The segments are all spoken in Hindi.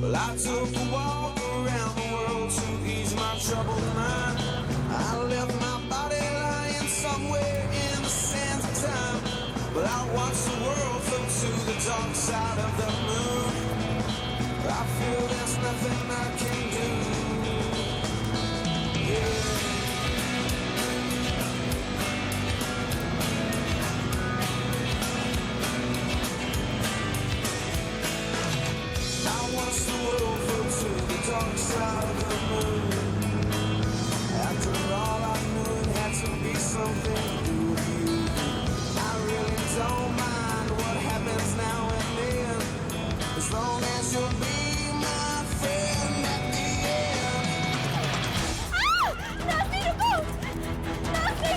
Well, I took a walk around the world to ease my troubled mind. I left my body lying somewhere in the sands of time. But I watched the world float to the dark side of the moon. I feel there's nothing I can do. Yeah. Watch the world float to the dark side of the moon. After all, I knew it had to be something to do with you. I really don't mind what happens now and then, as long as you'll be my friend at the end. Ah! Nasty, रुको! Nasty!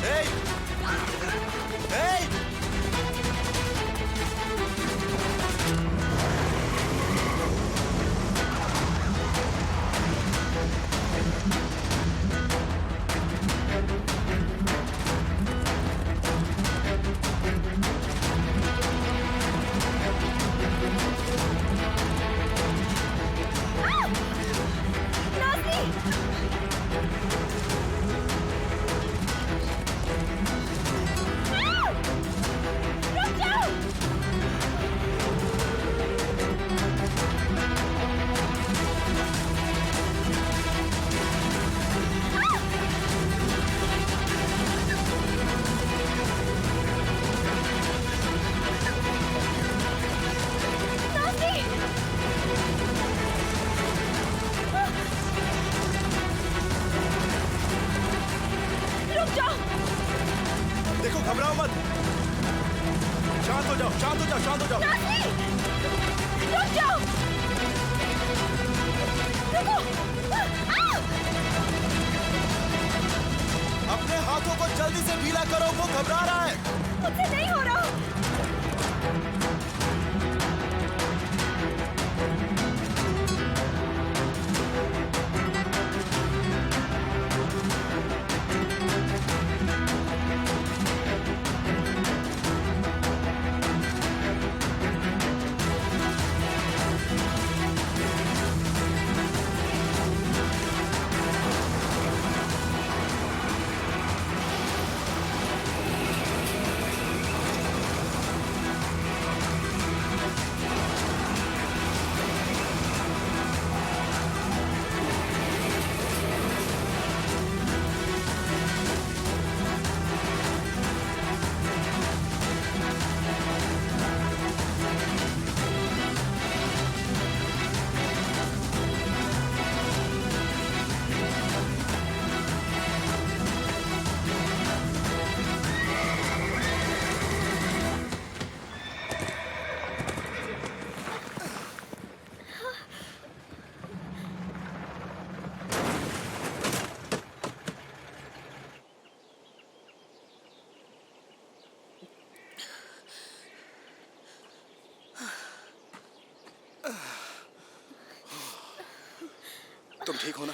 Hey! Hey! देखो घबराओ मत, शांत हो जाओ, शांत हो जाओ, शांत हो जाओ। रुक जाओ! रुको! अपने हाथों को जल्दी से ढीला करो, वो घबरा रहा है। मुझसे नहीं हो रहा। तुम ठीक हो ना?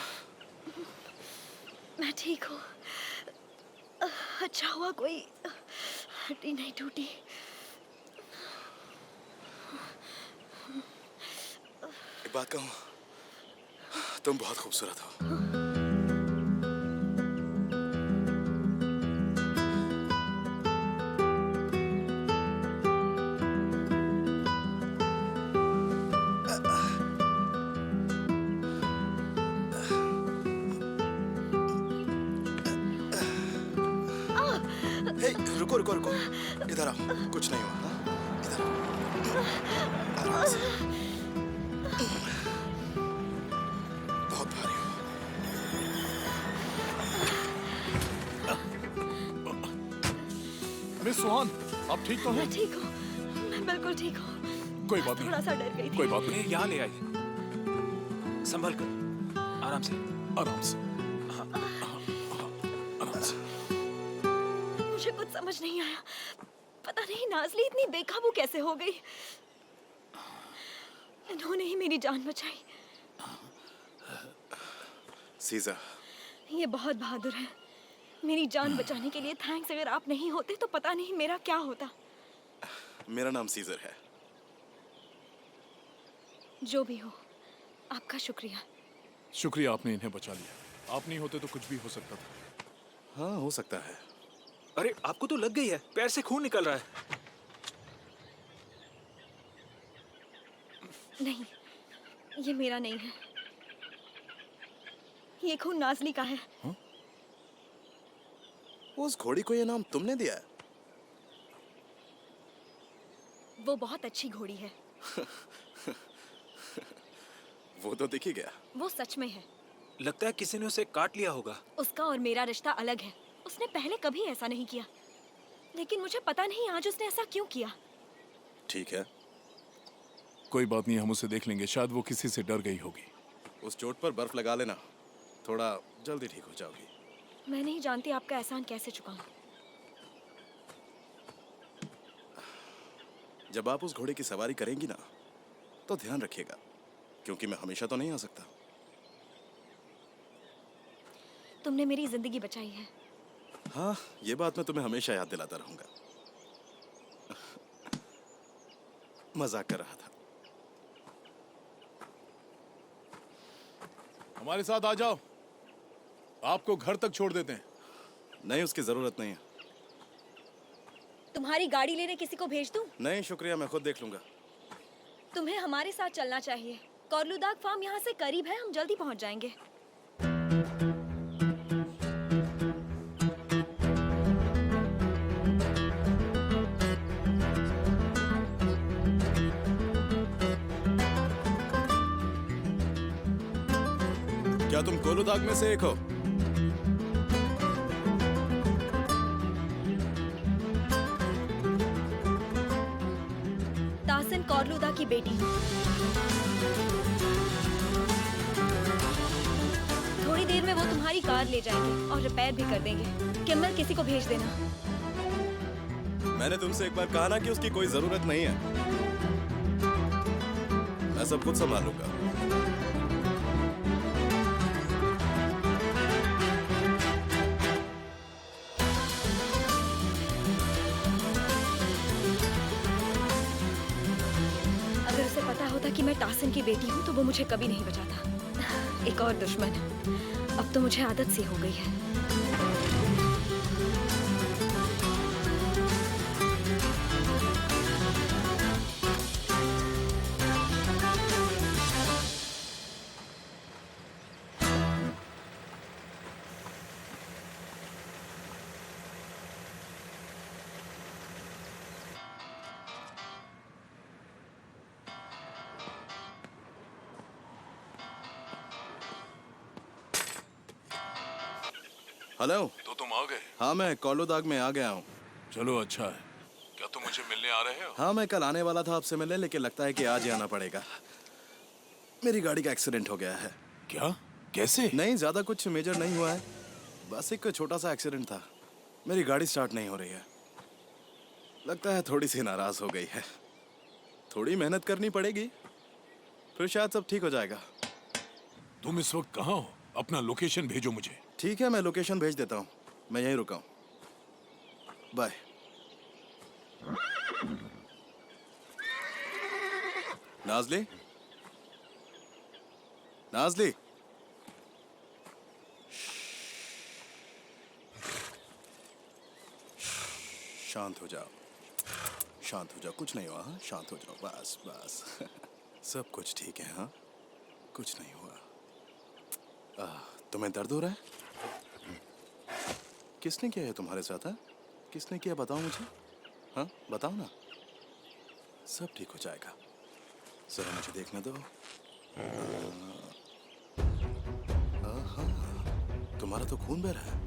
मैं ठीक हूँ। अच्छा हुआ कोई हड्डी नहीं टूटी। एक बात कहूँ, तुम बहुत खूबसूरत हो। हे, रुको रुको रुको, इधर आओ, कुछ नहीं हुआ। हाँ? इधर आओ, आराम से। बहुत भारी हो। मिस सुहान, आप ठीक तो हैं? मैं ठीक हूँ, मैं बिल्कुल ठीक हूँ। कोई बात नहीं। थोड़ा सा डर गई थी। कोई बात नहीं, उन्हें यहाँ ले आइए, संभल कर, आराम से। आराम से। हाँ, आराम से। मुझे कुछ समझ नहीं आया, पता नहीं नाज़ली इतनी बेकाबू कैसे हो गई। इन्होंने ही मेरी जान बचाई। सीज़ा, ये बहुत बहादुर है। मेरी जान बचाने के लिए थैंक्स। अगर आप नहीं होते तो पता नहीं मेरा क्या होता। मेरा नाम सीज़र है। जो भी हो, आपका शुक्रिया। शुक्रिया, आपने इन्हें बचा लिया। आप नहीं होते तो कुछ भी हो सकता था। हाँ, हो सकता है। अरे आपको तो लग गई है, पैर से खून निकल रहा है। नहीं, ये मेरा नहीं है। ये खून नाज़ली का है। उस घोड़ी को ये नाम तुमने दिया है? वो बहुत अच्छी घोड़ी है। वो तो दिख ही गया। वो सच में है। लगता है किसी ने उसे काट लिया होगा। उसका और मेरा रिश्ता अलग है। उसने पहले कभी ऐसा नहीं किया, लेकिन मुझे पता नहीं आज उसने ऐसा क्यों किया। ठीक है, कोई बात नहीं, हम उसे देख लेंगे। शायद वो किसी से डर गई होगी। उस चोट पर बर्फ लगा लेना, थोड़ा जल्दी ठीक हो जाओगी। मैं नहीं जानती आपका एहसान कैसे चुकाऊं। जब आप उस घोड़े की सवारी करेंगी ना, तो ध्यान रखिएगा, क्योंकि मैं हमेशा तो नहीं आ सकता। तुमने मेरी जिंदगी बचाई है। हाँ, ये बात मैं तुम्हें हमेशा याद दिलाता रहूंगा। मजाक कर रहा था। हमारे साथ आ जाओ, आपको घर तक छोड़ देते हैं। नहीं, उसकी जरूरत नहीं है। तुम्हारी गाड़ी लेने किसी को भेज दूं? नहीं शुक्रिया, मैं खुद देख लूंगा। तुम्हें हमारे साथ चलना चाहिए। कॉर्लुदाग फार्म यहाँ से करीब है, हम जल्दी पहुँच जाएंगे। क्या तुम कोलुदाग में से एक हो? तासिन कॉर्लुदा की बेटी। थोड़ी देर में वो तुम्हारी कार ले जाएंगे और रिपेयर भी कर देंगे। किम्मल, किसी को भेज देना। मैंने तुमसे एक बार कहा ना कि उसकी कोई जरूरत नहीं है। मैं सब कुछ संभालूंगा। अगर उसे पता होता कि मैं तासिन की बेटी हूँ तो वो मुझे कभी नहीं बचाता। एक और दुश्मन। अब तो मुझे आदत सी हो गई है। हेलो। तो तुम आ गए? हाँ, मैं कोलुदाग में आ गया हूँ। चलो अच्छा है। क्या तुम मुझे मिलने आ रहे हो? हाँ, मैं कल आने वाला था आपसे मिलने, लेकिन लगता है कि आज ही आना पड़ेगा। मेरी गाड़ी का एक्सीडेंट हो गया है। क्या? कैसे? नहीं, ज्यादा कुछ मेजर नहीं हुआ है, बस एक छोटा सा एक्सीडेंट था। मेरी गाड़ी स्टार्ट नहीं हो रही है। लगता है थोड़ी सी नाराज हो गई है। थोड़ी मेहनत करनी पड़ेगी, फिर शायद सब ठीक हो जाएगा। तुम इस वक्त कहाँ हो? अपना लोकेशन भेजो मुझे। ठीक है, मैं लोकेशन भेज देता हूँ। मैं यहीं रुका हूँ। बाय। नाज़ली, नाज़ली, शांत हो जाओ, शांत हो जाओ, कुछ नहीं हुआ। हाँ, शांत हो जाओ, बस बस। सब कुछ ठीक है। हाँ, कुछ नहीं हुआ। तुम्हें दर्द हो रहा है? किसने किया है तुम्हारे साथ? हाँ, किसने किया, बताओ मुझे। हाँ, बताओ ना। सब ठीक हो जाएगा, जरा मुझे देखने दो। हाँ, तुम्हारा तो खून बह रहा है।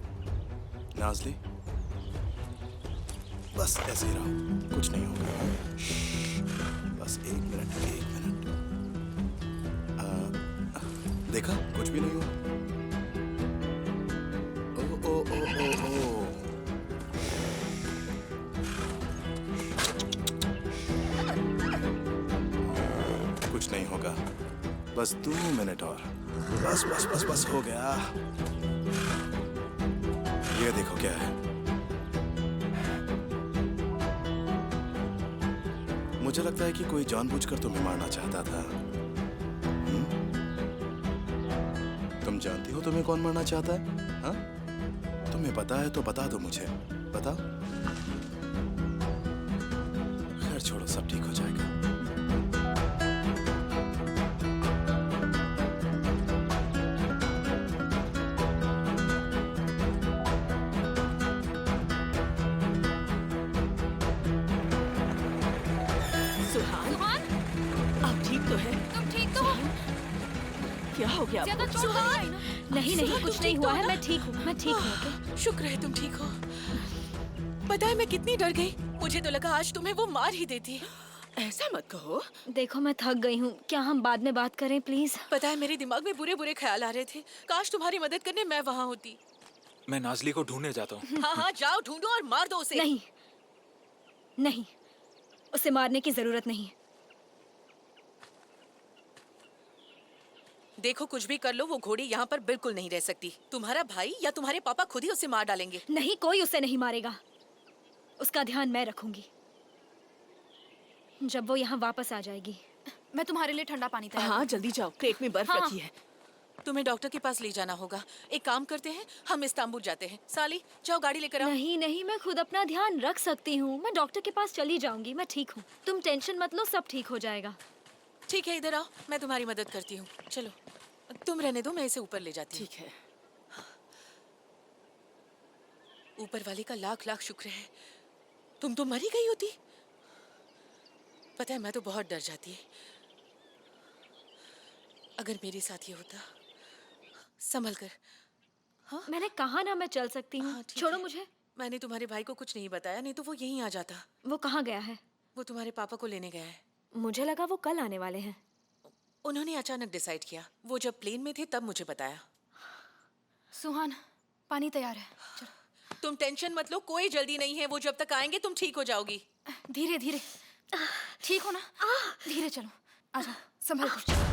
नाज़ली, बस ऐसे ही रहो, कुछ नहीं होगा। बस 1 मिनट, 1 मिनट। देखा, कुछ भी नहीं हुआ। ओ ओ ओ ओ ओ कुछ नहीं होगा, बस 2 मिनट और। बस बस बस बस, हो गया। ये देखो क्या है। मुझे लगता है कि कोई जानबूझकर तुम्हें मारना चाहता था। तुम जानती हो तुम्हें कौन मारना चाहता है? हाँ? तुम्हें पता है तो बता दो मुझे, बताओ। खैर छोड़ो, सब ठीक हो जाएगा। सुहान, आप ठीक तो है? तुम ठीक तो हो? क्या हो गया ज्यादा आपको? चोट तो नहीं ना? नहीं नहीं, कुछ नहीं हुआ है। मैं ठीक हूँ, मैं ठीक हूँ। ओके? शुक्र है तुम ठीक हो। पता है मैं कितनी डर गई, मुझे तो लगा आज तुम्हें वो मार ही देती। ऐसा मत कहो। देखो, मैं थक गई हूँ, क्या हम बाद में बात करें प्लीज? पता है मेरे दिमाग में बुरे बुरे ख्याल आ रहे थे। काश तुम्हारी मदद करने मैं वहाँ होती। मैं नाज़ली को ढूंढने जाता हूँ। हाँ हाँ, जाओ ढूंढो और मार दो उसे। नहीं नहीं, उसे मारने की जरूरत नहीं। देखो, कुछ भी कर लो, वो घोड़ी यहाँ पर बिल्कुल नहीं रह सकती। तुम्हारा भाई या तुम्हारे पापा खुद ही उसे मार डालेंगे। नहीं, कोई उसे नहीं मारेगा। उसका ध्यान मैं रखूंगी जब वो यहाँ वापस आ जाएगी। मैं तुम्हारे लिए ठंडा पानी तैयार हाँ जल्दी जाओ, क्रेट में बर्फ हाँ। रखी है। तुम्हें डॉक्टर के पास ले जाना होगा। एक काम करते हैं, हम इस्तांबुल जाते हैं। साली, जाओ गाड़ी लेकर आओ। नहीं नहीं, मैं खुद अपना ध्यान रख सकती हूँ। मैं डॉक्टर के पास चली जाऊंगी। मैं ठीक हूँ, तुम टेंशन मत लो, सब ठीक हो जाएगा। ठीक है, इधर आओ, मैं तुम्हारी मदद करती हूँ। चलो, तुम रहने दो, मैं इसे ऊपर ले जाती हूँ। ठीक है। ऊपर वाले का लाख लाख शुक्र है, तुम तो मर ही गई होती। पता है, मैं तो बहुत डर जाती। अगर मेरे साथ ये होता। संभल कर। हाँ? मैंने कहा ना मैं चल सकती हूँ। हाँ, ठीक छोड़ो है। मुझे। मैंने तुम्हारे भाई को कुछ नहीं बताया, नहीं तो वो यहीं आ जाता। वो कहाँ गया है? वो तुम्हारे पापा को लेने गया है। मुझे लगा वो कल आने वाले हैं। उन्होंने अचानक डिसाइड किया। वो जब प्लेन में थे तब मुझे बताया। सुहान, पानी तैयार है। चलो। तुम टेंशन मत लो, कोई जल्दी नहीं है। वो जब तक आएंगे तुम ठीक हो जाओगी। धीरे धीरे। ठीक हो ना? धीरे चलो। आजा, संभल कर।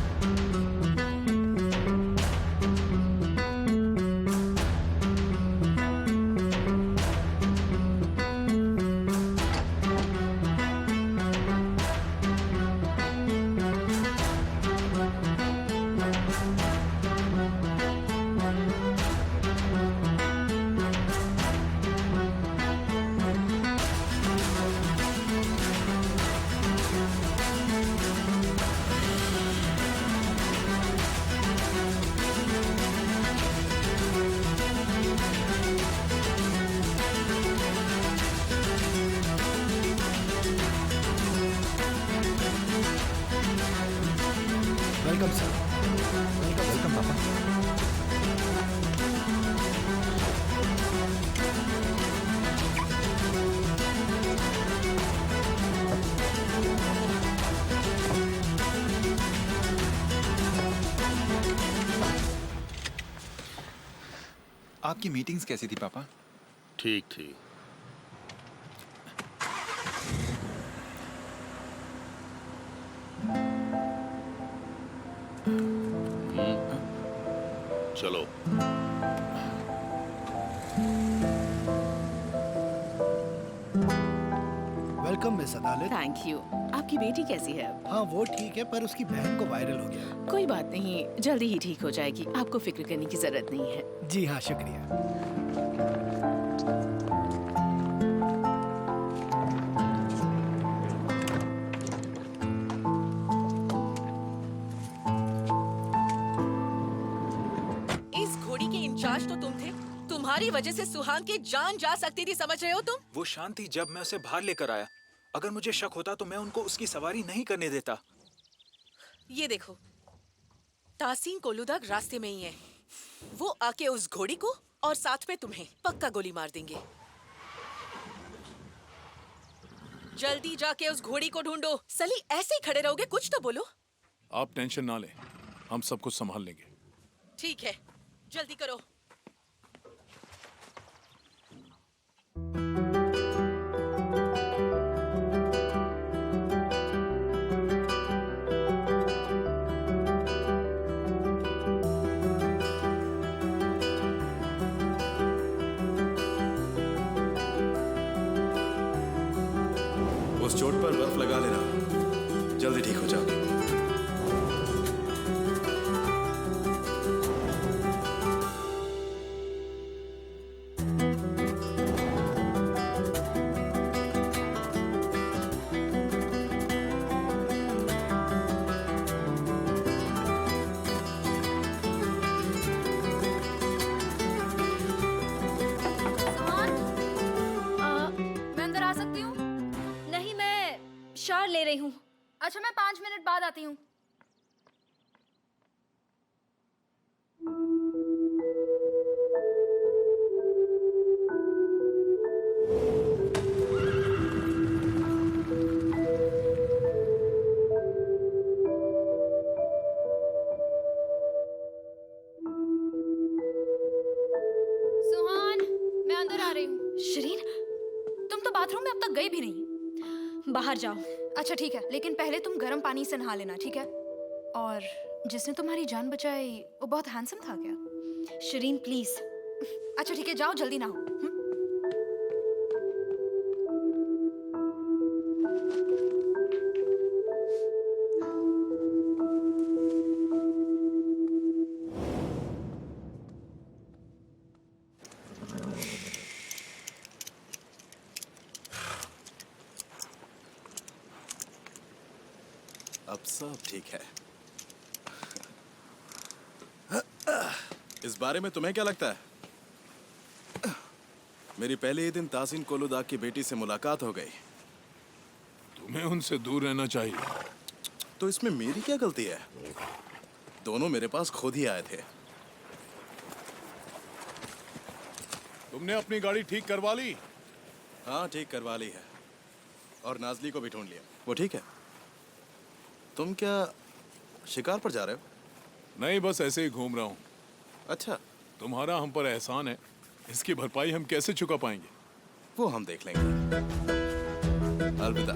Welcome sir. वेलकम पापा। आपकी मीटिंग्स कैसी थी पापा? ठीक ठीक। चलो। वेलकम मिस अदालत। Thank you. आपकी बेटी कैसी है अब? हाँ वो ठीक है, पर उसकी बहन को वायरल हो गया। कोई बात नहीं, जल्दी ही ठीक हो जाएगी, आपको फिक्र करने की जरूरत नहीं है। जी हाँ, शुक्रिया। इस घोड़ी के इंचार्ज तो तुम थे। तुम्हारी वजह से सुहान की जान जा सकती थी, समझ रहे हो तुम? वो शांति जब मैं उसे बाहर लेकर आया, अगर मुझे शक होता तो मैं उनको उसकी सवारी नहीं करने देता। ये देखो, तासीन कोलूदाग रास्ते में ही है। वो आके उस घोड़ी को और साथ में तुम्हें पक्का गोली मार देंगे। जल्दी जाके उस घोड़ी को ढूंढो। सली ऐसे ही खड़े रहोगे, कुछ तो बोलो। आप टेंशन ना लें, हम सब कुछ संभाल लेंगे। ठीक है, जल्दी करो। उस चोट पर बर्फ लगा लेना, जल्दी ठीक हो जाओगे। मैं अंदर आ सकती हूँ? नहीं, मैं शार ले रही हूँ। अच्छा, मैं 5 मिनट बाद आती हूँ। सुहान, मैं अंदर आ रही हूँ। शरीन, तुम तो बाथरूम में अब तक गई भी नहीं। बाहर जाओ। अच्छा ठीक है, लेकिन पहले तुम गर्म पानी से नहा लेना, ठीक है? और जिसने तुम्हारी जान बचाई वो बहुत हैंडसम था क्या? शरीन प्लीज। अच्छा ठीक है, जाओ जल्दी नहाओ। अब सब ठीक है। इस बारे में तुम्हें क्या लगता है? मेरी पहले ही दिन तासीन कोलूदाग की बेटी से मुलाकात हो गई। तुम्हें उनसे दूर रहना चाहिए। तो इसमें मेरी क्या गलती है? दोनों मेरे पास खुद ही आए थे। तुमने अपनी गाड़ी ठीक करवा ली? हाँ, ठीक करवा ली है। और नाजली को भी ढूंढ लिया। वो ठीक है। तुम क्या शिकार पर जा रहे हो? नहीं, बस ऐसे ही घूम रहा हूँ। अच्छा, तुम्हारा हम पर एहसान है, इसकी भरपाई हम कैसे चुका पाएंगे? वो हम देख लेंगे। अलविदा।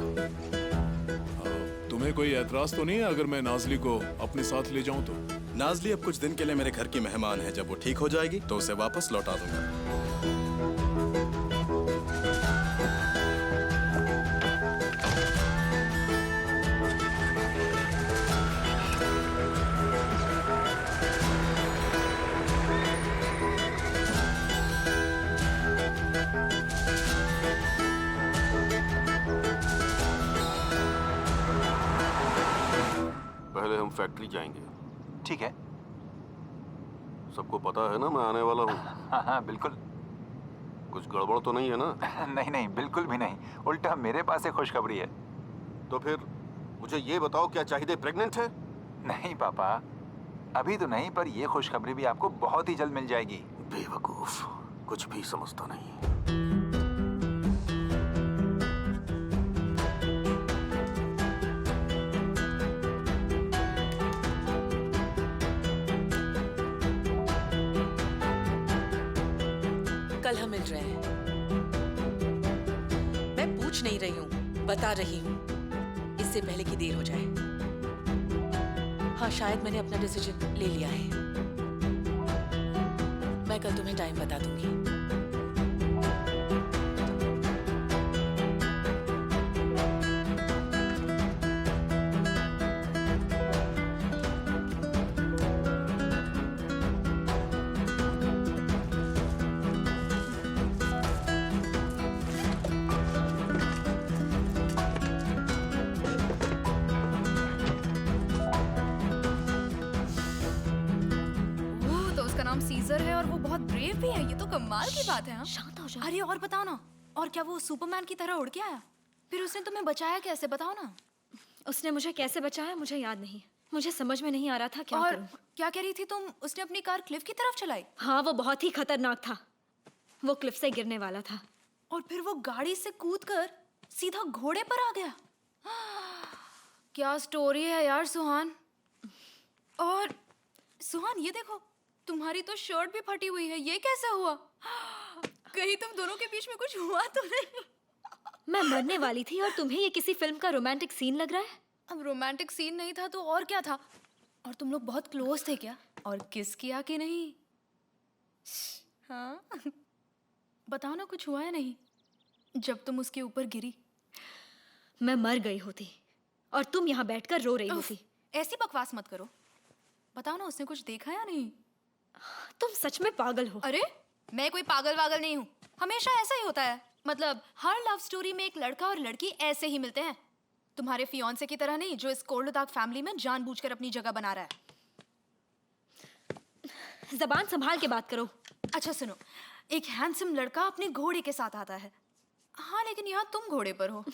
तुम्हें कोई एतराज तो नहीं है अगर मैं नाजली को अपने साथ ले जाऊं तो? नाजली अब कुछ दिन के लिए मेरे घर की मेहमान है। जब वो ठीक हो जाएगी तो उसे वापस लौटा दूंगा। पहले हम फैक्ट्री जाएंगे। ठीक है। सबको पता है ना मैं आने वाला हूँ। हाँ हाँ बिल्कुल। कुछ गड़बड़ तो नहीं है ना? नहीं नहीं, बिल्कुल भी नहीं। उल्टा मेरे पास एक खुशखबरी है। तो फिर मुझे ये बताओ, क्या चाहिए प्रेग्नेंट है? नहीं पापा, अभी तो नहीं, पर ये खुशखबरी भी आपको बहुत ही जल्द मिल जाएगी। बेवकूफ, कुछ भी समझता नहीं। कल हम मिल रहे हैं। मैं पूछ नहीं रही हूँ, बता रही हूँ, इससे पहले कि देर हो जाए। हाँ, शायद मैंने अपना डिसीजन ले लिया है। मैं कल तुम्हें टाइम बता दूंगी। ओह, तो उसका नाम सीजर है और वो बहुत ब्रेव भी है। ये तो कमाल की बात है। हाँ? शांत हो जाओ। अरे और बताओ ना, और क्या वो सुपरमैन की तरह उड़ के आया? फिर उसने तुम्हें बचाया कैसे, बताओ ना। उसने मुझे कैसे बचाया मुझे याद नहीं। मुझे समझ में नहीं आ रहा था क्या और करूं। क्या कह रही थी तुम? उसने अपनी कार क्लिफ की तरफ चलाई हाँ, वो बहुत ही खतरनाक था। वो क्लिफ से गिरने वाला था। और फिर वो गाड़ी से कूदकर सीधा घोड़े पर आ गया। क्या स्टोरी है यार सुहान। और सुहान ये देखो, तुम्हारी तो शर्ट भी फटी हुई है। ये कैसे हुआ? कहीं तुम दोनों के बीच में कुछ हुआ तो नहीं? मैं मरने वाली थी और तुम्हें ये किसी फिल्म का रोमांटिक सीन लग रहा है? अब रोमांटिक सीन नहीं था तो और क्या था? और तुम लोग बहुत क्लोज थे क्या? और किस किया कि नहीं? हाँ बताओ ना, कुछ हुआ है नहीं जब तुम उसके ऊपर गिरी? मैं मर गई होती और तुम यहाँ बैठकर रो रही उफ, होती। ऐसी बकवास मत करो। बताओ ना, उसने कुछ देखा या नहीं? तुम सच में पागल हो। अरे मैं कोई पागल वागल नहीं हूँ। हमेशा ऐसा ही होता है। मतलब हर लव स्टोरी में एक लड़का और लड़की ऐसे ही मिलते हैं। तुम्हारे फियांसे की तरह नहीं, जो इस कोल्ड फैमिली में जानबूझकर अपनी जगह बना रहा है। जबान संभाल के बात करो। अच्छा सुनो, एक हैंडसम लड़का अपने घोड़े के साथ आता है। हाँ लेकिन यहाँ तुम घोड़े पर हो।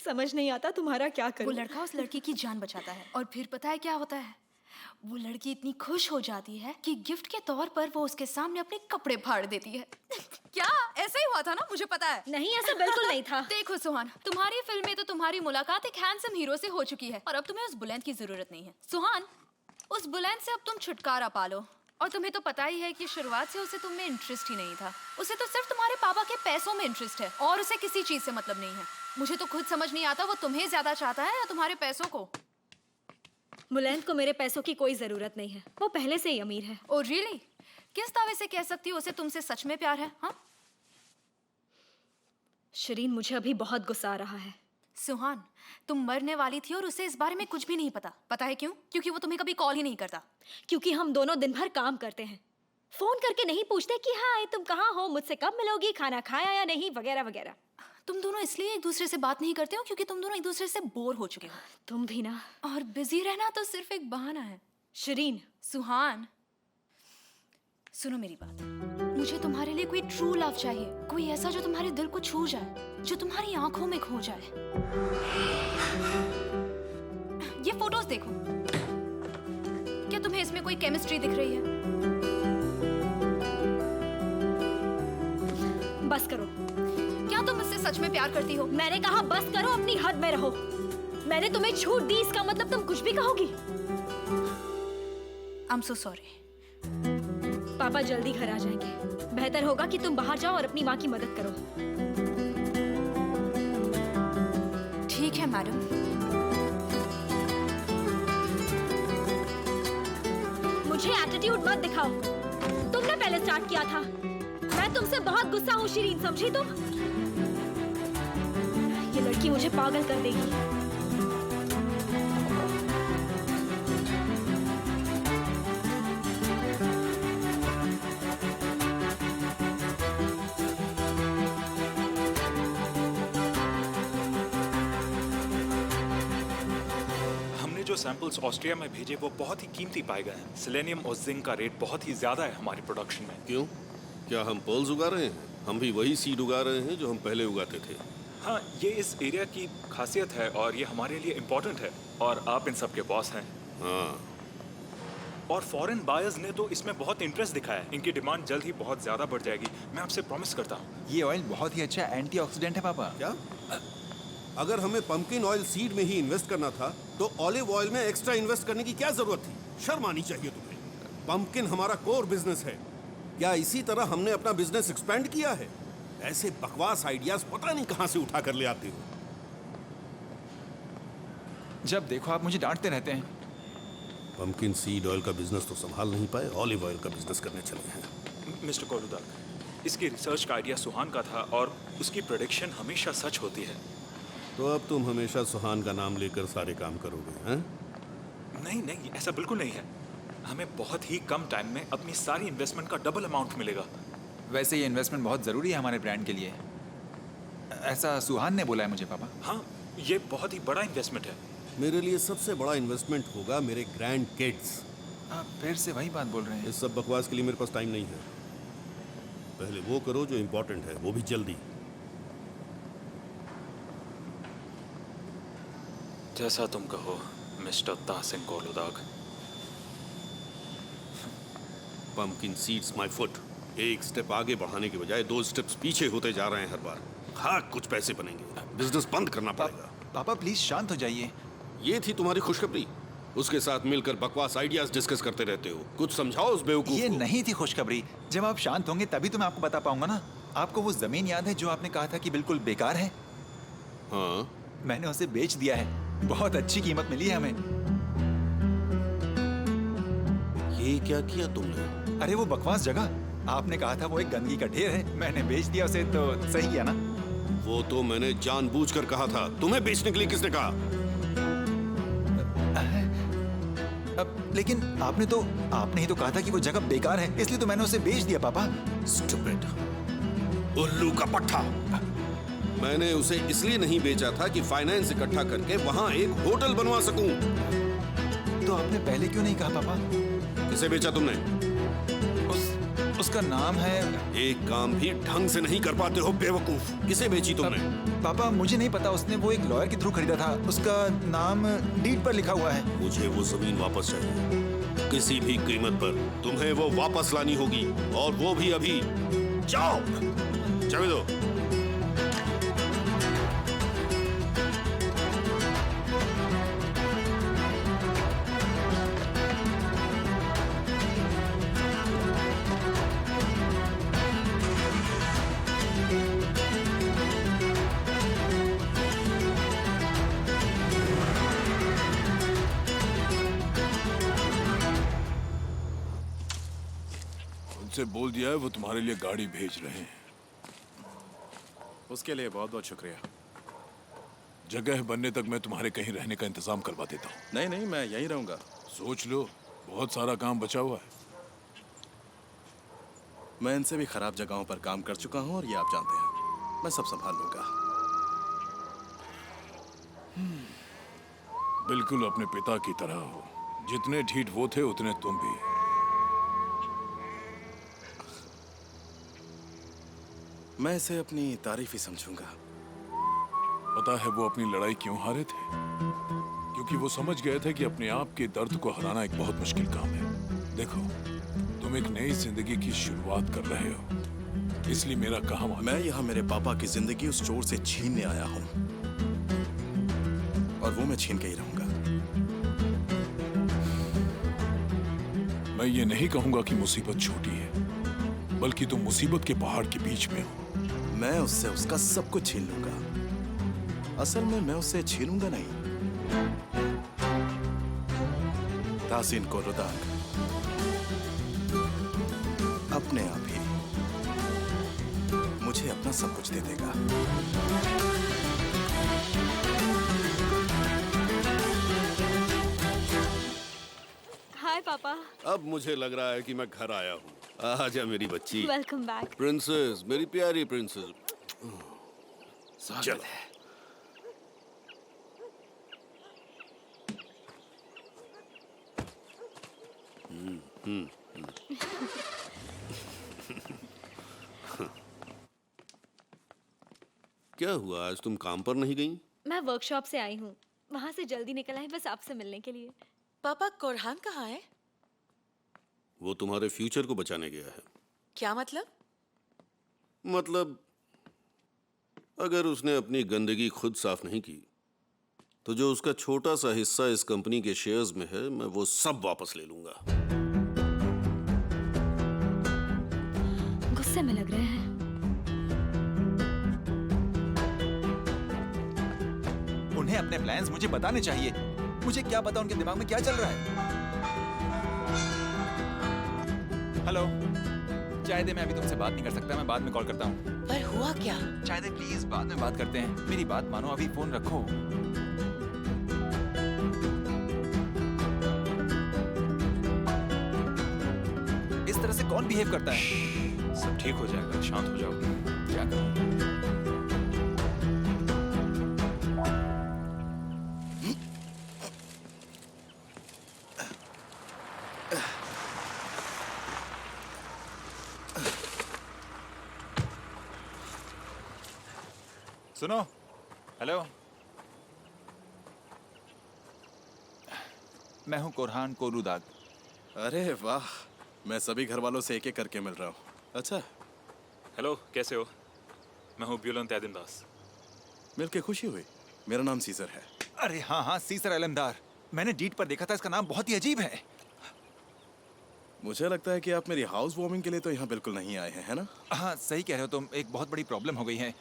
समझ नहीं आता तुम्हारा क्या वो करूं। लड़का उस लड़की की जान बचाता है और फिर पता है क्या होता है? वो लड़की इतनी खुश हो जाती है कि गिफ्ट के तौर पर वो उसके सामने अपने कपड़े फाड़ देती है। क्या ऐसा ही हुआ था ना? मुझे पता है। नहीं, ऐसा बिल्कुल नहीं था। देखो सुहान, तुम्हारी फिल्म में तो तुम्हारी मुलाकात एक हैंडसम हीरो से हो चुकी है और अब तुम्हें उस बुलंद की जरूरत नहीं है। सुहान, उस बुलंद से अब तुम छुटकारा पालो। और तुम्हें तो पता ही है कि शुरुआत से उसे तुम में इंटरेस्ट ही नहीं था। उसे तो सिर्फ तुम्हारे पापा के पैसों में इंटरेस्ट है और उसे किसी चीज से मतलब नहीं है। मुझे तो खुद समझ नहीं आता वो तुम्हें ज्यादा चाहता है या तुम्हारे पैसों को। बुलंद को मेरे पैसों की कोई जरूरत नहीं है। वो पहले से ही अमीर है। Oh really? किस दावे से कह सकती हो उसे तुमसे सच में प्यार है? हाँ शरीन, मुझे अभी बहुत गुस्सा आ रहा है। सुहान, तुम मरने वाली थी और उसे इस बारे में कुछ भी नहीं पता। पता है क्यों? क्योंकि वो तुम्हें कभी कॉल ही नहीं करता। क्योंकि हम दोनों दिन भर काम करते हैं। फोन करके नहीं पूछते कि हाय तुम कहाँ हो, मुझसे कब मिलोगी, खाना खाया या नहीं, वगैरह वगैरह। तुम दोनों इसलिए एक दूसरे से बात नहीं करते हो क्योंकि तुम दोनों एक दूसरे से बोर हो चुके हो। तुम भी ना। और बिजी रहना तो सिर्फ एक बहाना है। शरीन, सुहान सुनो मेरी बात। मुझे तुम्हारे लिए कोई ट्रू लव चाहिए। कोई ऐसा जो तुम्हारे दिल को छू जाए, जो तुम्हारी आंखों में खो जाए। ये फोटोज देखो, क्या तुम्हें इसमें कोई केमिस्ट्री दिख रही है? बस करो। क्या तुम मुझसे सच में प्यार करती हो? मैंने कहा बस करो, अपनी हद में रहो। मैंने तुम्हें छूट दी, इसका मतलब तुम कुछ भी कहोगी? I am so sorry. पापा जल्दी घर आ जाएंगे। बेहतर होगा कि तुम बाहर जाओ और अपनी माँ की मदद करो। ठीक है मैडम। मुझे एटीट्यूड मत दिखाओ। तुमने पहले स्टार्ट किया था। मैं तुमसे बहुत गुस्सा हूँ शिरीन, समझी तुम? ये लड़की मुझे पागल कर देगी। जो सैंपल्स ऑस्ट्रिया में भेजे वो बहुत ही कीमती पाए गए हैं। सेलेनियम और जिंक का रेट बहुत ही ज्यादा है हमारी प्रोडक्शन में। क्यों? क्या हम पर्ल्स उगा रहे हैं? हम भी वही सीड उगा रहे हैं जो हम पहले उगाते थे। हाँ, ये इस एरिया की खासियत है और ये हमारे लिए इम्पोर्टेंट है और आप इन सब के बॉस हैं। हाँ। और फॉरेन बायर्स ने तो इसमें बहुत इंटरेस्ट दिखाया है। इनकी डिमांड जल्द ही बहुत ज्यादा बढ़ जाएगी, मैं आपसे प्रॉमिस करता हूँ। ये ऑयल बहुत ही अच्छा एंटीऑक्सीडेंट है पापा। क्या? अगर हमें पंपकिन ऑयल सीड में ही इन्वेस्ट करना था तो ऑलिव ऑयल में एक्स्ट्रा इन्वेस्ट करने की क्या जरूरत थी? शर्म आनी चाहिए तुम्हें। पंपकिन हमारा कोर बिजनेस है। क्या इसी तरह हमने अपना बिजनेस एक्सपेंड किया है? ऐसे बकवास आइडियाज पता नहीं कहां से उठा कर ले आते हो। जब देखो आप मुझे डांटते रहते हैं। पंपकिन सीड ऑयल का बिजनेस तो संभाल नहीं पाए, ऑलिव ऑयल का बिजनेस करने चले हैं। मिस्टर कोलुदाग, इसकी रिसर्च का आइडिया सुहान का था और उसकी प्रेडिक्शन हमेशा सच होती है। तो अब तुम हमेशा सुहान का नाम लेकर सारे काम करोगे, हैं? नहीं नहीं, ऐसा बिल्कुल नहीं है। हमें बहुत ही कम टाइम में अपनी सारी इन्वेस्टमेंट का डबल अमाउंट मिलेगा। वैसे ये इन्वेस्टमेंट बहुत ज़रूरी है हमारे ब्रांड के लिए, ऐसा सुहान ने बोला है मुझे पापा। हाँ, ये बहुत ही बड़ा इन्वेस्टमेंट है। मेरे लिए सबसे बड़ा इन्वेस्टमेंट होगा मेरे ग्रैंड किड्स। आप फिर से वही बात बोल रहे हैं। इस सब बकवास के लिए मेरे पास टाइम नहीं है। पहले वो करो जो इम्पोर्टेंट है, वो भी जल्दी। जैसा तुम कहो mister Tahsin Koludag. Pumpkin seeds my foot. एक स्टेप आगे बढ़ाने के बजाय 2 स्टेप्स पीछे होते जा रहे हैं हर बार। हाँ, कुछ पैसे बनेंगे, बिजनेस बंद करना पड़ेगा। पापा प्लीज शांत हो जाइए। ये थी तुम्हारी खुशखबरी? उसके साथ मिलकर बकवास आइडियाज डिस्कस करते रहते हो। कुछ समझाओ उस बेवकूफ ये को। नहीं थी खुशखबरी। जब आप शांत होंगे तभी तो मैं आपको बता पाऊंगा ना। आपको वो जमीन याद है जो आपने कहा था कि बिल्कुल बेकार है? हाँ, मैंने उसे बेच दिया है। बहुत अच्छी कीमत मिली है हमें। ये क्या किया तुमने? अरे वो बकवास जगह, आपने कहा था वो एक गंदगी का ढेर है, मैंने बेच दिया उसे, तो सही किया ना? वो तो मैंने जानबूझकर कहा था। तुम्हें बेचने के लिए किसने कहा? अब लेकिन आपने ही तो कहा था कि वो जगह बेकार है, इसलिए तो मैंने उसे बेच दिया पापा। स्टूपिड, उल्लू का पट्टा। मैंने उसे इसलिए नहीं बेचा था कि फाइनेंस इकट्ठा करके वहां एक होटल बनवा सकूं। तो आपने पहले क्यों नहीं कहा पापा? किसे बेचा तुमने? उसका नाम है। एक काम भी ढंग से नहीं कर पाते हो बेवकूफ। किसे बेची तुमने? पापा मुझे नहीं पता, उसने वो एक लॉयर के थ्रू खरीदा था। उसका नाम डीड पर लिखा हुआ है। मुझे वो जमीन वापस चाहिए, किसी भी कीमत पर। तुम्हें वो वापस लानी होगी, और वो भी अभी। जाओ, जाने दो। उनसे बोल दिया है वो तुम्हारे लिए गाड़ी भेज रहे हैं। उसके लिए बहुत बहुत शुक्रिया। जगह बनने तक मैं तुम्हारे कहीं रहने का इंतजाम करवा देता हूँ। नहीं नहीं, मैं यहीं रहूंगा। सोच लो, बहुत सारा काम बचा हुआ है। मैं इनसे भी खराब जगहों पर काम कर चुका हूँ और ये आप जानते हैं। मैं सब संभाल लूंगा। बिल्कुल अपने पिता की तरह हो। जितने ढीठ वो थे उतने तुम भी। मैं इसे अपनी तारीफ ही समझूंगा। पता है वो अपनी लड़ाई क्यों हारे थे? क्योंकि वो समझ गए थे कि अपने आप के दर्द को हराना एक बहुत मुश्किल काम है। देखो, तुम एक नई जिंदगी की शुरुआत कर रहे हो, इसलिए मेरा काम। मैं यहाँ मेरे पापा की जिंदगी उस चोर से छीनने आया हूँ, और वो मैं छीन के ही रहूंगा। मैं ये नहीं कहूंगा कि मुसीबत छोटी है, बल्कि तुम मुसीबत के पहाड़ के बीच में हो। मैं उससे उसका सब कुछ छीन लूंगा। असल में मैं उससे छीनूंगा नहीं। ताहसिन कोलुदाग अपने आप ही मुझे अपना सब कुछ दे देगा। हाय पापा। अब मुझे लग रहा है कि मैं घर आया हूँ। आजा मेरी बच्ची। Welcome back. प्रिंसेस, मेरी प्यारी प्रिंसेस। चलो। क्या हुआ, आज तुम काम पर नहीं गई? मैं वर्कशॉप से आई हूँ, वहाँ से जल्दी निकल आई बस आपसे मिलने के लिए। पापा, कोरहान कहाँ है? वो तुम्हारे फ्यूचर को बचाने गया है। क्या मतलब? मतलब अगर उसने अपनी गंदगी खुद साफ नहीं की तो जो उसका छोटा सा हिस्सा इस कंपनी के शेयर्स में है, मैं वो सब वापस ले लूंगा। गुस्से में लग रहे हैं। उन्हें अपने प्लान्स मुझे बताने चाहिए। मुझे क्या पता उनके दिमाग में क्या चल रहा है। हेलो, चाहे मैं अभी तुमसे बात नहीं कर सकता, मैं बाद में कॉल करता हूँ। पर हुआ क्या? चाहे प्लीज बाद में बात करते हैं, मेरी बात मानो, अभी फोन रखो। इस तरह से कौन बिहेव करता है? सब ठीक हो जाएगा, शांत हो जाओ। क्या करूं? सुनो, हेलो, मैं हूं कोरहान कोलूदाग। अरे वाह, मैं सभी घर वालों से एक एक करके मिल रहा हूँ। अच्छा, हेलो, कैसे हो? मैं हूँ ब्यूलन तैदिमदास। मिलके खुशी हुई। मेरा नाम सीसर है। अरे हाँ हाँ, सीसर अलमदार। मैंने डीट पर देखा था, इसका नाम बहुत ही अजीब है। मुझे लगता है कि आप मेरी हाउस वार्मिंग के लिए तो यहाँ बिल्कुल नहीं आए हैं, है ना? हाँ, सही कह रहे हो तुम। एक बहुत बड़ी प्रॉब्लम हो गई है।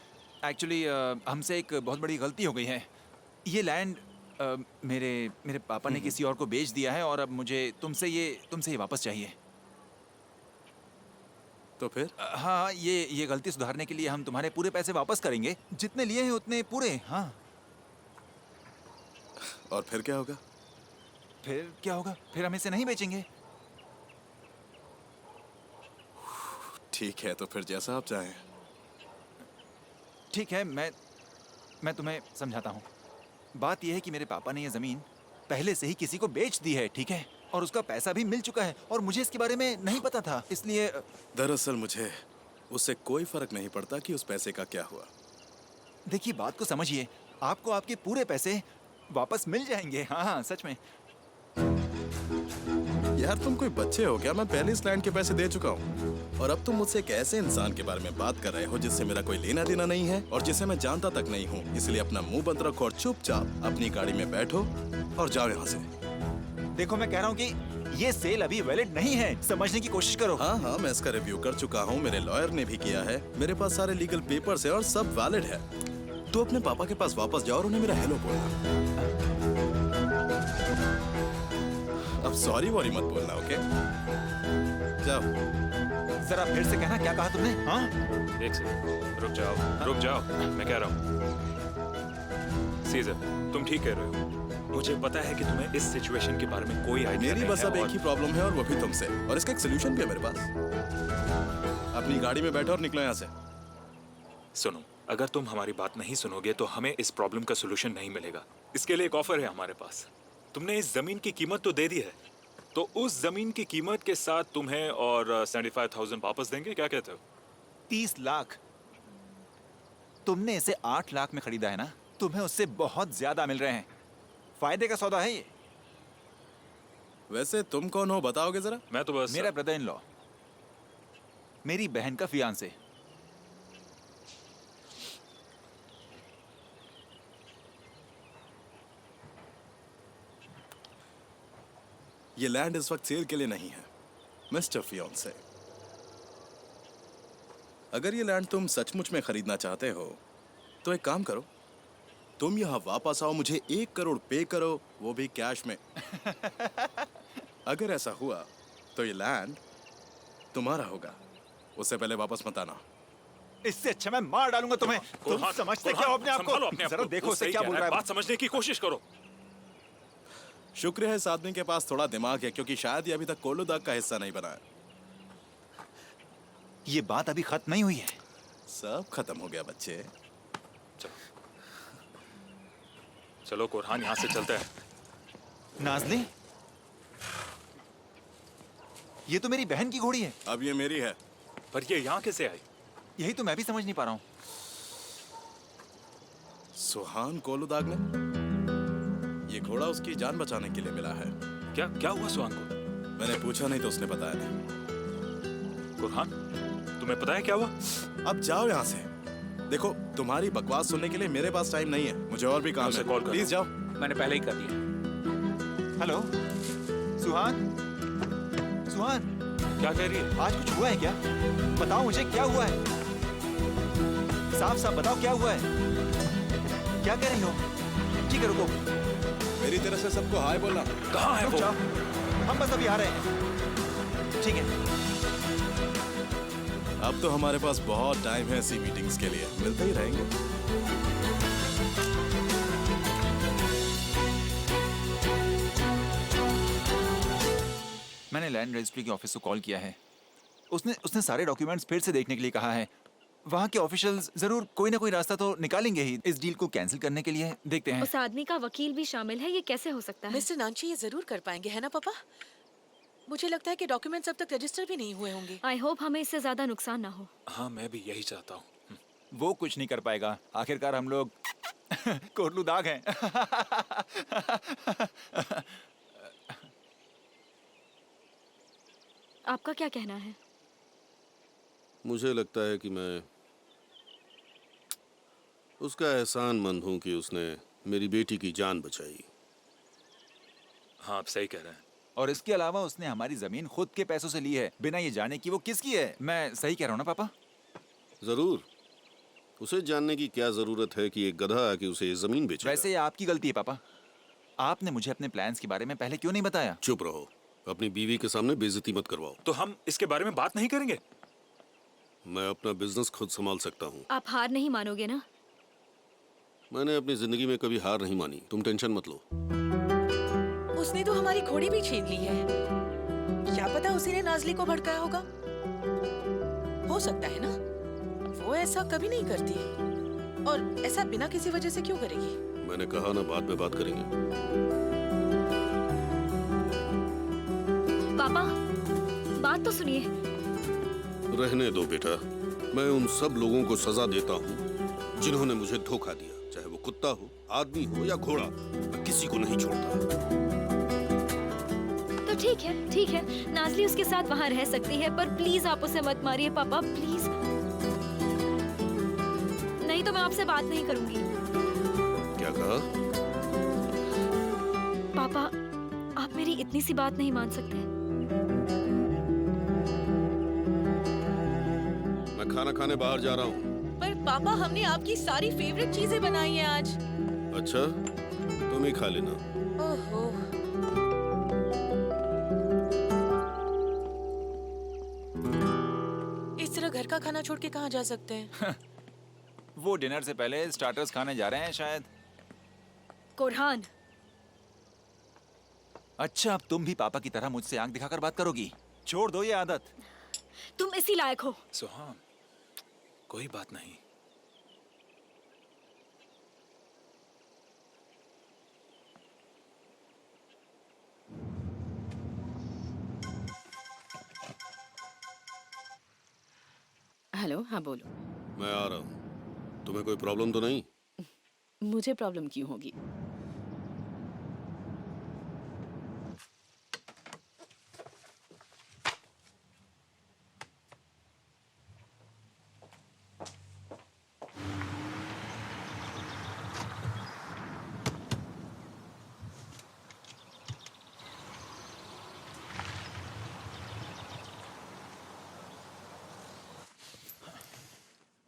एक्चुअली हमसे एक बहुत बड़ी गलती हो गई है। ये लैंड मेरे पापा ने किसी और को बेच दिया है और अब मुझे तुमसे ये वापस चाहिए। तो फिर? हाँ, ये गलती सुधारने के लिए हम तुम्हारे पूरे पैसे वापस करेंगे, जितने लिए हैं उतने पूरे। हाँ। और फिर क्या होगा? फिर क्या होगा? फिर हम इसे नहीं बेचेंगे। ठीक है, तो फिर जैसा आप चाहें। ठीक है, मैं तुम्हें समझाता हूँ। बात यह है कि मेरे पापा ने ये ज़मीन पहले से ही किसी को बेच दी है, ठीक है? और उसका पैसा भी मिल चुका है और मुझे इसके बारे में नहीं पता था, इसलिए। दरअसल मुझे उससे कोई फर्क नहीं पड़ता कि उस पैसे का क्या हुआ। देखिए, बात को समझिए, आपको आपके पूरे पैसे वापस मिल जाएंगे। हाँ हाँ, सच में। यार तुम कोई बच्चे हो क्या? मैं पहले इस लैंड के पैसे दे चुका हूँ और अब तुम मुझसे एक ऐसे इंसान के बारे में बात कर रहे हो जिससे मेरा कोई लेना देना नहीं है और जिसे मैं जानता तक नहीं हूँ। इसलिए अपना मुंह बंद रखो और चुपचाप अपनी गाड़ी में बैठो और जाओ यहाँ से। देखो, मैं कह रहा हूँ कि ये सेल अभी वैलिड नहीं है, समझने की कोशिश करो। हाँ, मैं इसका रिव्यू कर चुका हूँ, मेरे लॉयर ने भी किया है, मेरे पास सारे लीगल पेपर्स है और सब वैलिड है। तो अपने पापा के पास वापस जाओ और उन्हें मेरा हेलो बोलना। अब सॉरी वॉरी मत बोलना, ओके? जाओ। जरा फिर से कहना, क्या कहा तुमने? हाँ? एक सेकंड, रुक जाओ, मैं कह रहा हूँ। सीजर, तुम ठीक कह रहे हो। मुझे पता है कि तुम्हें इस सिचुएशन के बारे में कोई आइडिया नहीं है। मेरी बस अब एक ही प्रॉब्लम है और वो भी तुमसे, और इसका एक सोल्यूशन भी है मेरे पास। अपनी गाड़ी में बैठो और निकलो यहाँ से। सुनो, अगर तुम हमारी बात नहीं सुनोगे तो हमें इस प्रॉब्लम का सोल्यूशन नहीं मिलेगा। इसके लिए एक ऑफर है हमारे पास। तुमने इस जमीन की कीमत तो दे दी है, तो उस जमीन की कीमत के साथ तुम्हें और 75,000 वापस देंगे। क्या कहते हो? 30 लाख। तुमने इसे 8 लाख में खरीदा है ना? तुम्हें उससे बहुत ज्यादा मिल रहे हैं। फायदे का सौदा है ये। वैसे तुम कौन हो, बताओगे जरा? मैं तो बस मेरा ब्रदर इन लॉ, मेरी बहन का फियांसे। ये लैंड इस वक्त सेल के लिए नहीं है, मिस्टर फियांसे। अगर ये लैंड तुम सचमुच में खरीदना चाहते हो तो एक काम करो, तुम यहाँ वापस आओ, मुझे 1 करोड़ पे करो, वो भी कैश में। अगर ऐसा हुआ तो ये लैंड तुम्हारा होगा। उससे पहले वापस मत आना। इससे अच्छा मैं मार डालूंगा तुम्हें। तुम समझते क्या हो अपने आप को? जरा देखो उसे क्या बोल रहा है। बात समझने की कोशिश करो। शुक्र है इस आदमी के पास थोड़ा दिमाग है, क्योंकि शायद ये अभी तक कोलूदाग का हिस्सा नहीं बना है। ये बात अभी खत्म नहीं हुई है। सब खत्म हो गया बच्चे। चलो कोरहान, यहाँ से चलते हैं। नाज़ली, ये तो मेरी बहन की घोड़ी है। अब ये मेरी है। पर ये यहाँ कैसे आई? यही तो मैं भी समझ नहीं पा रहा हूँ। सुहान कोलूदाग ने ये घोड़ा उसकी जान बचाने के लिए मिला है। क्या हुआ सुहान को? मैंने पूछा नहीं तो उसने बताया नहीं। कोरहान, तुम्हें पता है क्या हुआ? अब जाओ यहाँ से। देखो, तुम्हारी बकवास सुनने के लिए मेरे पास टाइम नहीं है, मुझे और भी काम है। कॉल प्लीज जाओ। मैंने पहले ही कर दिया। हेलो सुहान, सुहान, क्या कह रही है? आज कुछ हुआ है क्या? बताओ मुझे, क्या हुआ है? साफ साफ बताओ क्या हुआ है? क्या कह रही हो? ठीक है रुको। मेरी तरफ से सबको हाय बोलना। कहाँ है वो? हम बस अभी आ रहे हैं। ठीक है। अब तो हमारे पास बहुत टाइम है ऐसी मीटिंग्स के लिए, मिलते ही रहेंगे। मैंने लैंड रजिस्ट्री के ऑफिस को कॉल किया है। उसने सारे डॉक्यूमेंट्स फिर से देखने के लिए कहा है। वहाँ के ऑफिशियल्स जरूर कोई ना कोई रास्ता तो निकालेंगे ही इस डील को कैंसिल करने के लिए। देखते हैं। उस आदमी का वकील भी शामिल है, ये कैसे हो सकता है? मिस्टर नांची ये जरूर कर पाएंगे, है ना पापा? मुझे लगता है कि डॉक्यूमेंट्स अब तक रजिस्टर भी नहीं हुए होंगे। आई होप हमें इससे ज्यादा नुकसान ना हो। हाँ, मैं भी यही चाहता हूँ। वो कुछ नहीं कर पाएगा। आखिरकार हम लोग कोरलू दाग हैं। आपका क्या कहना है? मुझे लगता है कि मैं उसका एहसानमंद हूं कि उसने मेरी बेटी की जान बचाई। हाँ, आप सही कह रहे हैं। और इसके अलावा उसने हमारी जमीन खुद के पैसों से ली है, बिना ये जाने कि वो किसकी है। मैं सही कह रहा हूँ ना पापा? जरूर। उसे जानने की क्या जरूरत है कि एक गधा आके उसे ये जमीन बेचेगा? वैसे ये आपकी गलती है पापा। आपने मुझे अपने प्लान्स के बारे में पहले क्यों नहीं बताया? चुप रहो, अपनी बीवी के सामने बेइज्जती मत करवाओ। तो हम इसके बारे में बात नहीं करेंगे? मैं अपना बिजनेस खुद संभाल सकता हूँ। आप हार नहीं मानोगे ना? मैंने अपनी जिंदगी में कभी हार नहीं मानी, तुम टेंशन मत लो। उसने तो हमारी घोड़ी भी छीन ली है। क्या पता उसी ने नाजली को भड़काया होगा। हो सकता है ना, वो ऐसा कभी नहीं करती, और ऐसा बिना किसी वजह से क्यों करेगी? मैंने कहा ना, बाद में बात करेंगे। पापा, बात तो सुनिए। रहने दो बेटा, मैं उन सब लोगों को सजा देता हूँ जिन्होंने मुझे धोखा दिया, चाहे वो कुत्ता हो, आदमी हो या घोड़ा, मैं किसी को नहीं छोड़ता। तो ठीक है, नाजली उसके साथ वहाँ रह सकती है, पर प्लीज आप उसे मत मारिए पापा, प्लीज। नहीं तो मैं आपसे बात नहीं करूंगी। क्या कहा? पापा, आप मेरी इतनी सी बात नहीं मान सकते? मैं खाना खाने बाहर जा रहा हूँ। पर पापा, हमने आपकी सारी फेवरेट चीजें बनाई हैं आज। अच्छा, तुम ही खा लेना। ओहो। इस तरह घर का खाना छोड़ के कहाँ जा सकते हैं? वो डिनर से पहले स्टार्टर्स खाने जा रहे हैं शायद। कोरहान। अच्छा, अब तुम भी पापा की तरह मुझसे आंख दिखाकर बात करोगी? छोड़ दो ये आदत। तुम इसी लायक हो। सुहान, कोई बात नहीं। हेलो, हाँ बोलो। मैं आ रहा हूँ। तुम्हें कोई प्रॉब्लम तो नहीं? मुझे प्रॉब्लम क्यों होगी?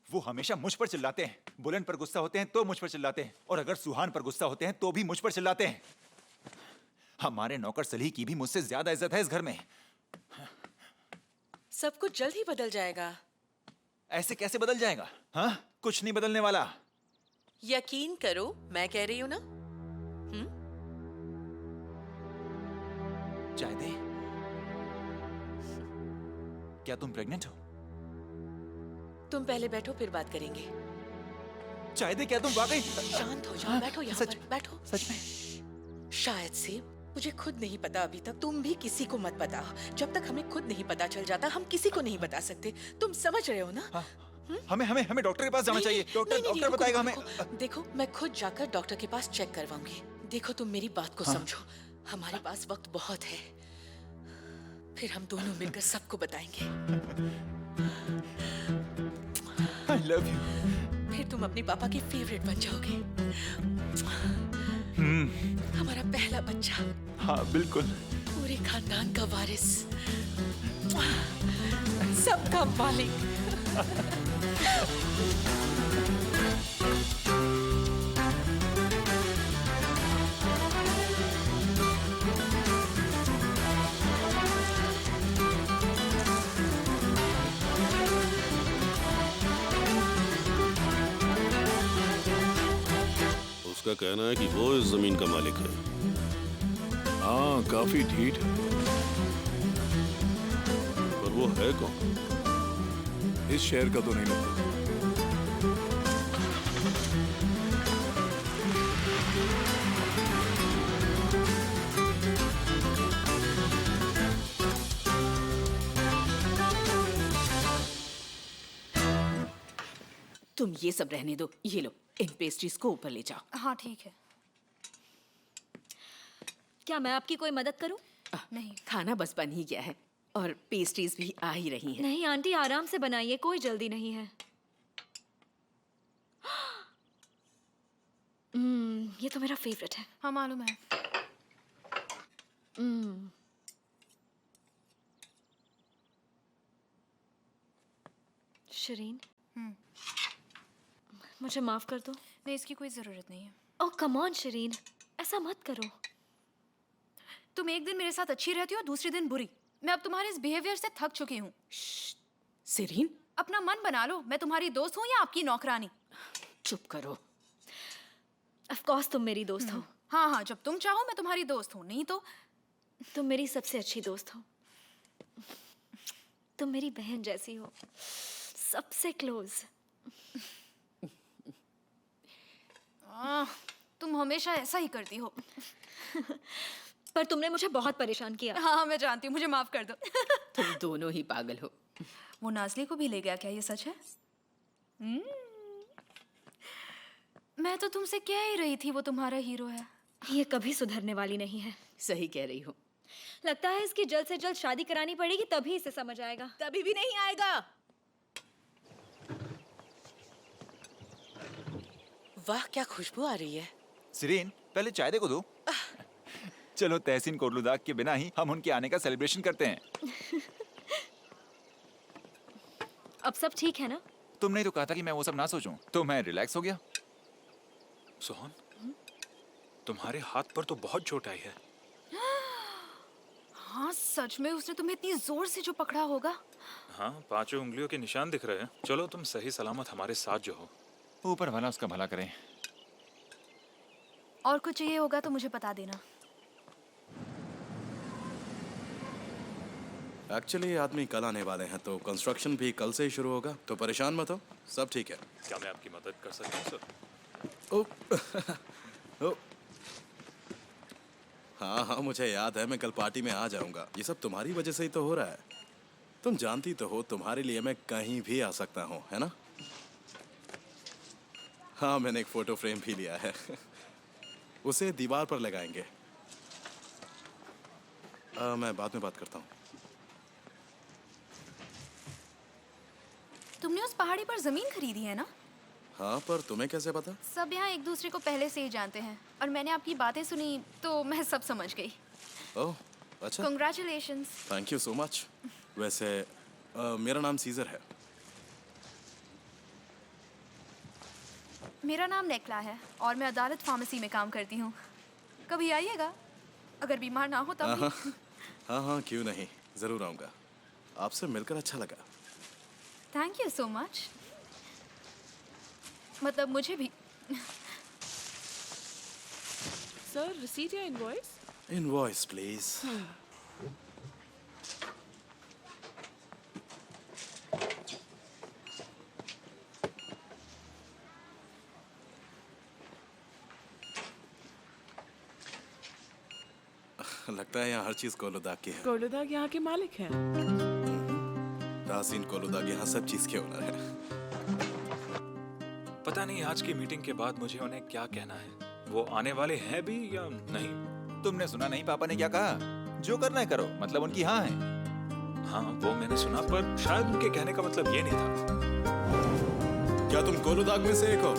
वो हमेशा मुझ पर चिल्लाते हैं। बुलंद पर गुस्सा होते हैं तो मुझ पर चिल्लाते हैं, और अगर सुहान पर गुस्सा होते हैं तो भी मुझ पर चिल्लाते हैं। हमारे नौकर सलीह की भी मुझसे ज्यादा इज्जत है इस घर में। सब कुछ जल्द ही बदल जाएगा। ऐसे कैसे बदल जाएगा? हाँ, कुछ नहीं बदलने वाला। यकीन करो, मैं कह रही हूँ ना। चाय दे। क्या तुम प्रेग्नेंट हो? तुम पहले बैठो, फिर बात करेंगे। चाय दे। क्या तुम वाकई? शांत हो जाओ, बैठो यहाँ पर, बैठो। सच में? शायद से मुझे खुद नहीं पता अभी तक। तुम भी किसी को मत बताओ। जब तक हमें खुद नहीं पता चल जाता, हम किसी को नहीं बता सकते। तुम समझ रहे हो ना? हाँ। हमें डॉक्टर के पास जाना चाहिए। डॉक्टर बताएगा हमें। देखो, मैं खुद जाकर डॉक्टर के पास चेक करवाऊंगी। देखो, तुम मेरी बात को समझो। हमारे पास वक्त बहुत है, फिर हम दोनों मिलकर सबको बताएंगे। I love you. फिर तुम अपने पापा के फेवरेट बन जाओगे। हमारा पहला बच्चा। हाँ, बिल्कुल। पूरे खानदान का वारिस, सबका मालिक। उसका कहना है कि वो इस जमीन का मालिक है। हाँ, काफी ढीठ है। पर वो है कौन? इस शहर का तो नहीं लगता। तुम ये सब रहने दो, ये लो इन पेस्ट्रीज को ऊपर ले जाओ। हाँ ठीक है। क्या मैं आपकी कोई मदद करूं? नहीं। खाना बस बन ही गया है और पेस्ट्रीज भी आ ही रही हैं। नहीं आंटी, आराम से बनाइए, कोई जल्दी नहीं है। ये तो मेरा फेवरेट है। हाँ मालूम है। शरीन, मुझे माफ कर दो। नहीं, इसकी कोई जरूरत नहीं है। ओह कम ऑन शरीन, ऐसा मत करो। तुम एक दिन मेरे साथ अच्छी रहती हो, दूसरे दिन बुरी। मैं अब तुम्हारे इस बिहेवियर से थक चुकी हूँ। सिरीन, अपना मन बना लो। मैं तुम्हारी दोस्त हूँ या आपकी नौकरानी? चुप करो। ऑफ कोर्स तुम मेरी दोस्त हो। हाँ हाँ, जब तुम चाहो मैं तुम्हारी दोस्त हूँ, नहीं तो तुम मेरी सबसे अच्छी दोस्त हो। तुम मेरी बहन जैसी हो, सबसे क्लोज। तुम हमेशा ऐसा ही करती हो। पर तुमने मुझे बहुत परेशान किया। हाँ मैं जानती हूँ, मुझे माफ कर दो। तुम दोनों ही पागल हो। वो नाज़ली को भी ले गया क्या? ये सच है? मैं तो तुमसे कह ही रही थी वो तुम्हारा हीरो है। ये कभी सुधरने वाली नहीं है। सही कह रही हो। लगता है इसकी जल्द से जल्द शादी करानी पड़ेगी, तभी इसे समझ आएगा। कभी भी नहीं आएगा। वाह क्या खुशबू आ रही है। सिरीन, पहले चाय देखो दो। चलो तहसीन कोरलुदाग के बिना ही हम उनके आने का सेलिब्रेशन करते हैं। अब सब ठीक है ना? तुमने ही तो कहा था कि मैं वो सब ना सोचूं, तो मैं रिलैक्स हो गया। सोहन, तुम्हारे हाथ पर तो बहुत चोट आई है। हाँ सच में, उसने तुम्हें इतनी जोर से जो पकड़ा होगा। हाँ, 5 उंगलियों के निशान दिख रहे हैं। चलो तुम सही सलामत हमारे साथ जो हो। ऊपर वाला उसका भला करे। और कुछ चाहिए होगा तो मुझे बता देना। एक्चुअली आदमी कल आने वाले हैं, तो कंस्ट्रक्शन भी कल से ही शुरू होगा, तो परेशान मत हो, सब ठीक है। क्या मैं आपकी मदद कर सकता हूँ सर? ओ हाँ हाँ, मुझे याद है, मैं कल पार्टी में आ जाऊंगा। ये सब तुम्हारी वजह से ही तो हो रहा है। तुम जानती तो हो, तुम्हारे लिए मैं कहीं भी आ सकता हूँ, है ना? हाँ, मैंने एक फोटो फ्रेम भी लिया है। उसे दीवार पर लगाएंगे। मैं बाद में बात करता हूँ। तुमने उस पहाड़ी पर जमीन खरीदी है ना? हाँ, पर तुम्हें कैसे पता? सब यहाँ एक दूसरे को पहले से ही जानते हैं, और मैंने आपकी बातें सुनी तो मैं सब समझ गई। ओह अच्छा, Congratulations। Thank you so much. वैसे मेरा नाम सीजर है। मेरा नाम नेकला है और मैं अदालत फार्मेसी में काम करती हूँ। कभी आइएगा, अगर बीमार ना हो तब भी। हाँ हाँ, क्यों नहीं, ज़रूर आऊँगा। आपसे मिलकर अच्छा लगा। Thank you so much. मतलब मुझे भी। सर, रिसीट या इनवॉइस? Invoice please. लगता है यहाँ हर चीज कोलुदाग की है। कोलुदाग यहाँ के मालिक हैं। तासीन कोलुदाग यहाँ सब चीज के ओनर है। पता नहीं आज की मीटिंग के बाद मुझे उन्हें क्या कहना है। वो आने वाले हैं भी या नहीं? तुमने सुना नहीं पापा ने क्या कहा? जो करना है करो, मतलब उनकी हाँ है। हाँ वो मैंने सुना, पर शायद उनके कहने का मतलब ये नहीं था। क्या तुम कोलुदाग में से एक हो?